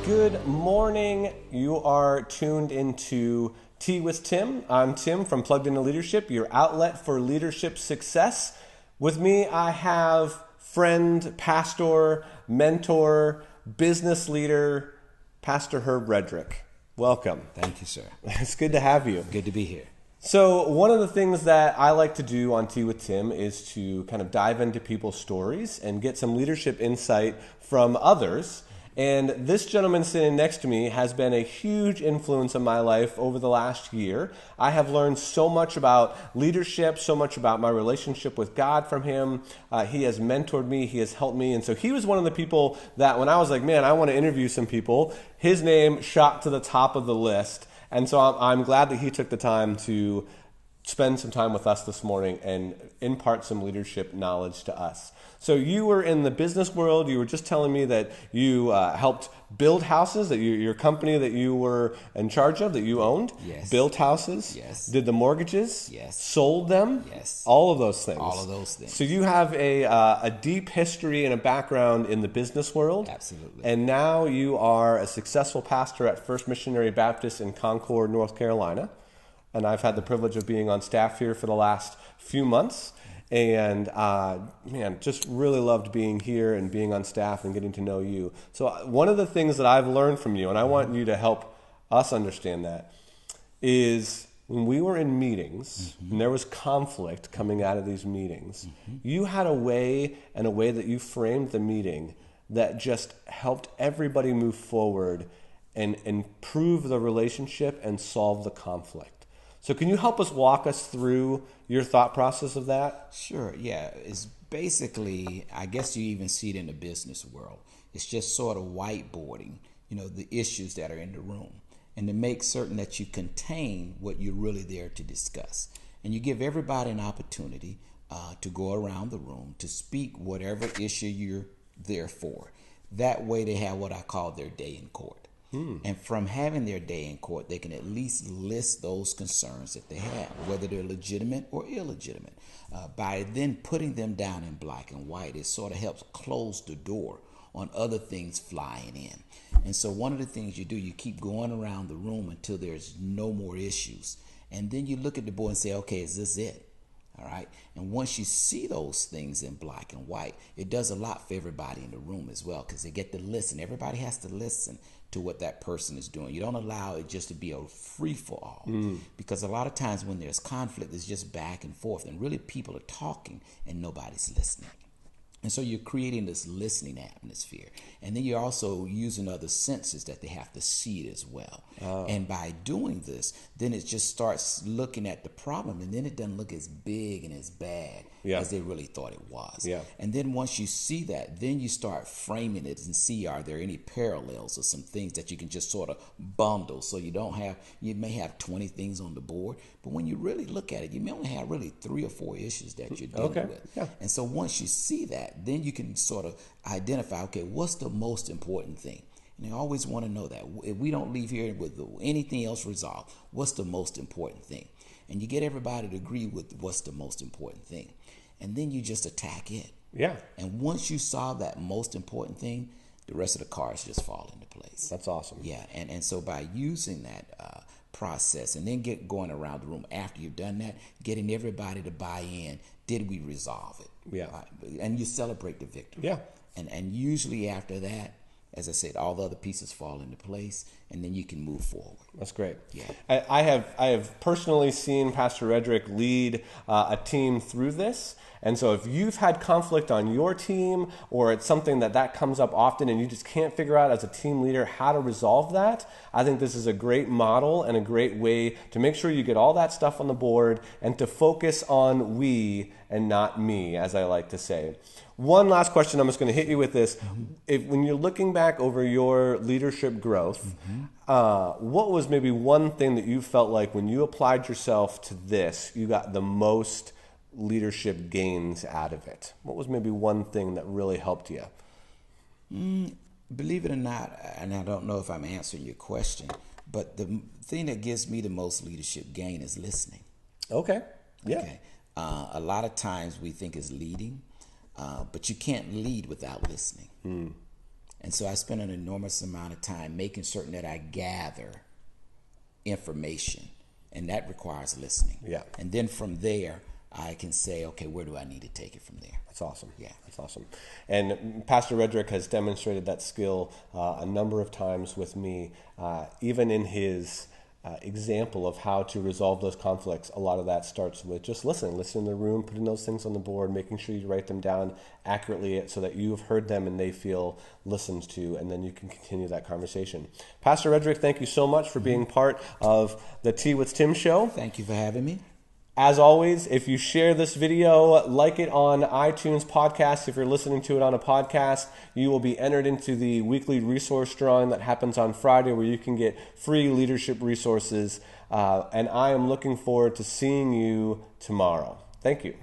Good morning. You are tuned into Tea with Tim. I'm Tim from Plugged Into Leadership, your outlet for leadership success. With me, I have friend, pastor, mentor, business leader, Pastor Herb Rhedrick. Welcome. Thank you, sir. It's good to have you. Good to be here. So one of the things that I like to do on Tea with Tim is to kind of dive into people's stories and get some leadership insight from others. And this gentleman sitting next to me has been a huge influence in my life over the last year. I have learned so much about leadership, so much about my relationship with God from him. He has mentored me, he has helped me. And so he was one of the people that when I was like, man, I want to interview some people, his name shot to the top of the list. And so I'm glad that he took the time to spend some time with us this morning and impart some leadership knowledge to us. So you were in the business world. You were just telling me that you helped build houses, that your company that you were in charge of, that you owned, yes, built houses, yes, did the mortgages, yes, sold them, yes, all of those things. all of those things. So you have a deep history and a background in the business world. Absolutely. And now you are a successful pastor at First Missionary Baptist in Concord, North Carolina. And I've had the privilege of being on staff here for the last few months. And, man, just really loved being here and being on staff and getting to know you. So one of the things that I've learned from you, and I want you to help us understand that, is when we were in meetings and there was conflict coming out of these meetings, you had a way that you framed the meeting that just helped everybody move forward and improve the relationship and solve the conflict. So can you help us walk us through your thought process of that? Sure, yeah. It's basically, I guess you even see it in the business world. It's just sort of whiteboarding, the issues that are in the room. And to make certain that you contain what you're really there to discuss. And you give everybody an opportunity to go around the room to speak whatever issue you're there for. That way they have what I call their day in court. And from having their day in court, they can at least list those concerns that they have, whether they're legitimate or illegitimate. By then putting them down in black and white, it sort of helps close the door on other things flying in. And so one of the things you do, you keep going around the room until there's no more issues. And then you look at the board and say, okay, is this it? All right. And once you see those things in black and white, it does a lot for everybody in the room as well, because they get to listen. Everybody has to listen to what that person is doing. You don't allow it just to be a free for all, because a lot of times when there's conflict, it's just back and forth, and really people are talking and nobody's listening. And so you're creating this listening atmosphere. And then you're also using other senses that they have to see it as well. Oh. And by doing this, then it just starts looking at the problem, and then it doesn't look as big and as bad as they really thought it was. Yeah. And then once you see that, then you start framing it and see, are there any parallels or some things that you can just sort of bundle, so you may have 20 things on the board, but when you really look at it, you may only have really 3 or 4 issues that you're dealing with. Yeah. And so once you see that, then you can sort of identify, okay, what's the most important thing? And I always want to know that. If we don't leave here with anything else resolved, what's the most important thing? And you get everybody to agree with what's the most important thing. And then you just attack it. Yeah. And once you solve that most important thing, the rest of the cards just fall into place. That's awesome. Yeah. And so by using that process and then going around the room after you've done that, getting everybody to buy in, did we resolve it? Yeah. And you celebrate the victory. Yeah. And usually after that, as I said, all the other pieces fall into place, and then you can move forward. That's great. Yeah. I have personally seen Pastor Rhedrick lead a team through this. And so if you've had conflict on your team, or it's something that comes up often and you just can't figure out as a team leader how to resolve that, I think this is a great model and a great way to make sure you get all that stuff on the board and to focus on we and not me, as I like to say. One last question, I'm just going to hit you with this. When you're looking back over your leadership growth, what was maybe one thing that you felt like when you applied yourself to this, you got the most leadership gains out of it? What was maybe one thing that really helped you? Believe it or not, and I don't know if I'm answering your question, but the thing that gives me the most leadership gain is listening. Okay. Yeah. Okay. A lot of times we think it's leading, but you can't lead without listening. And so I spend an enormous amount of time making certain that I gather information, and that requires listening. Yeah. And then from there, I can say, okay, where do I need to take it from there? That's awesome. Yeah. That's awesome. And Pastor Rhedrick has demonstrated that skill a number of times with me, even in his example of how to resolve those conflicts. A lot of that starts with just listen in the room, putting those things on the board, making sure you write them down accurately so that you've heard them and they feel listened to, and then you can continue that conversation. Pastor Rhedrick, thank you so much for being part of the Tea with Tim show. Thank you for having me. As always, if you share this video, like it on iTunes podcast, if you're listening to it on a podcast, you will be entered into the weekly resource drawing that happens on Friday, where you can get free leadership resources. And I am looking forward to seeing you tomorrow. Thank you.